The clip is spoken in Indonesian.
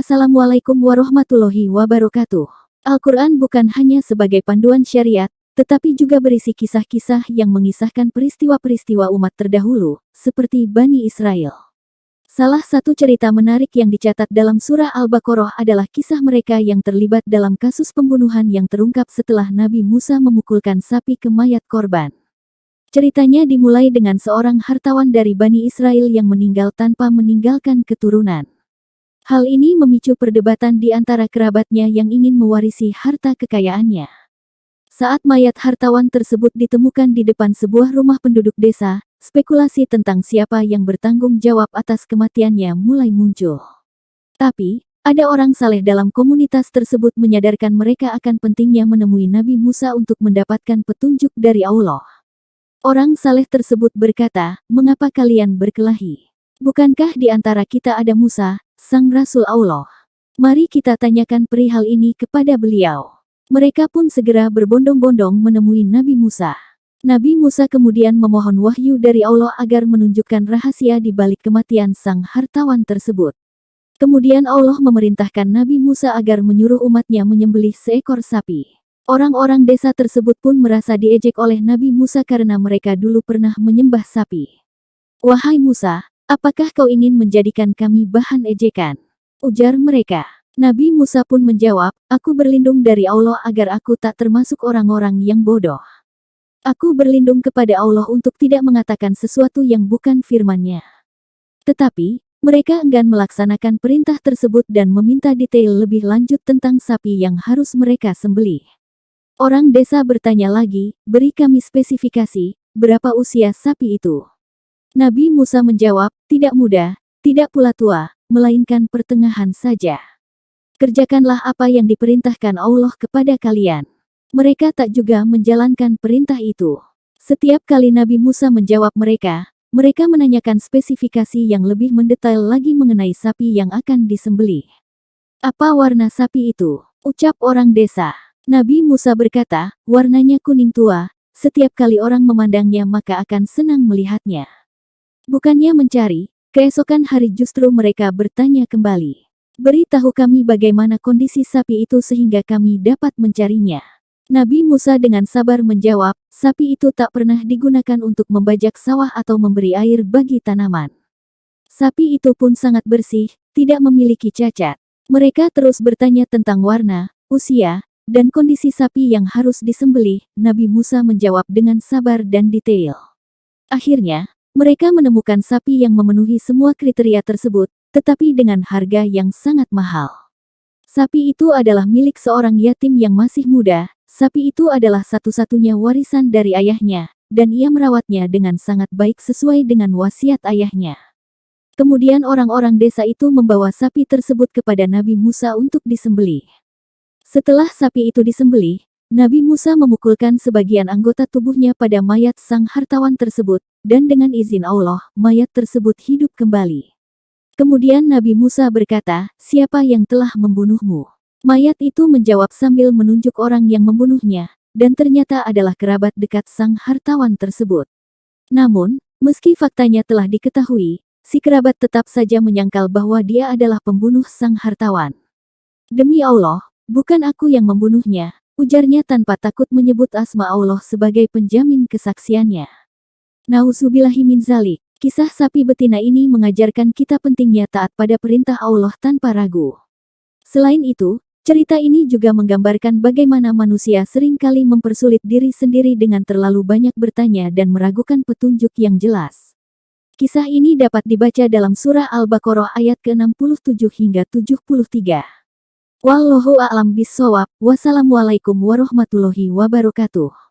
Wassalamualaikum warahmatullahi wabarakatuh. Al-Quran bukan hanya sebagai panduan syariat, tetapi juga berisi kisah-kisah yang mengisahkan peristiwa-peristiwa umat terdahulu, seperti Bani Israel. Salah satu cerita menarik yang dicatat dalam surah Al-Baqarah adalah kisah mereka yang terlibat dalam kasus pembunuhan yang terungkap setelah Nabi Musa memukulkan sapi ke mayat korban. Ceritanya dimulai dengan seorang hartawan dari Bani Israel yang meninggal tanpa meninggalkan keturunan. Hal ini memicu perdebatan di antara kerabatnya yang ingin mewarisi harta kekayaannya. Saat mayat hartawan tersebut ditemukan di depan sebuah rumah penduduk desa, spekulasi tentang siapa yang bertanggung jawab atas kematiannya mulai muncul. Tapi, ada orang saleh dalam komunitas tersebut menyadarkan mereka akan pentingnya menemui Nabi Musa untuk mendapatkan petunjuk dari Allah. Orang saleh tersebut berkata, "Mengapa kalian berkelahi? Bukankah di antara kita ada Musa, Sang Rasul Allah? Mari kita tanyakan perihal ini kepada beliau." Mereka pun segera berbondong-bondong menemui Nabi Musa. Nabi Musa kemudian memohon wahyu dari Allah agar menunjukkan rahasia di balik kematian sang hartawan tersebut. Kemudian Allah memerintahkan Nabi Musa agar menyuruh umatnya menyembelih seekor sapi. Orang-orang desa tersebut pun merasa diejek oleh Nabi Musa karena mereka dulu pernah menyembah sapi. "Wahai Musa, apakah kau ingin menjadikan kami bahan ejekan?" ujar mereka. Nabi Musa pun menjawab, "Aku berlindung dari Allah agar aku tak termasuk orang-orang yang bodoh. Aku berlindung kepada Allah untuk tidak mengatakan sesuatu yang bukan firman-Nya." Tetapi, mereka enggan melaksanakan perintah tersebut dan meminta detail lebih lanjut tentang sapi yang harus mereka sembelih. Orang desa bertanya lagi, "Beri kami spesifikasi, berapa usia sapi itu?" Nabi Musa menjawab, "Tidak muda, tidak pula tua, melainkan pertengahan saja. Kerjakanlah apa yang diperintahkan Allah kepada kalian." Mereka tak juga menjalankan perintah itu. Setiap kali Nabi Musa menjawab mereka menanyakan spesifikasi yang lebih mendetail lagi mengenai sapi yang akan disembelih. "Apa warna sapi itu?" ucap orang desa. Nabi Musa berkata, "Warnanya kuning tua, setiap kali orang memandangnya maka akan senang melihatnya." Bukannya mencari, keesokan hari justru mereka bertanya kembali, "Beritahu kami bagaimana kondisi sapi itu sehingga kami dapat mencarinya." Nabi Musa dengan sabar menjawab, "Sapi itu tak pernah digunakan untuk membajak sawah atau memberi air bagi tanaman. Sapi itu pun sangat bersih, tidak memiliki cacat." Mereka terus bertanya tentang warna, usia, dan kondisi sapi yang harus disembelih. Nabi Musa menjawab dengan sabar dan detail. Akhirnya, mereka menemukan sapi yang memenuhi semua kriteria tersebut, tetapi dengan harga yang sangat mahal. Sapi itu adalah milik seorang yatim yang masih muda. Sapi itu adalah satu-satunya warisan dari ayahnya, dan ia merawatnya dengan sangat baik sesuai dengan wasiat ayahnya. Kemudian orang-orang desa itu membawa sapi tersebut kepada Nabi Musa untuk disembelih. Setelah sapi itu disembelih, Nabi Musa memukulkan sebagian anggota tubuhnya pada mayat sang hartawan tersebut, dan dengan izin Allah, mayat tersebut hidup kembali. Kemudian Nabi Musa berkata, "Siapa yang telah membunuhmu?" Mayat itu menjawab sambil menunjuk orang yang membunuhnya, dan ternyata adalah kerabat dekat sang hartawan tersebut. Namun, meski faktanya telah diketahui, si kerabat tetap saja menyangkal bahwa dia adalah pembunuh sang hartawan. "Demi Allah, bukan aku yang membunuhnya," ujarnya tanpa takut menyebut asma Allah sebagai penjamin kesaksiannya. Nauzubillahi min zalik. Kisah sapi betina ini mengajarkan kita pentingnya taat pada perintah Allah tanpa ragu. Selain itu, cerita ini juga menggambarkan bagaimana manusia seringkali mempersulit diri sendiri dengan terlalu banyak bertanya dan meragukan petunjuk yang jelas. Kisah ini dapat dibaca dalam surah Al-Baqarah ayat ke-67 hingga 73. Wallahu a'lam bishawab. Wassalamualaikum warahmatullahi wabarakatuh.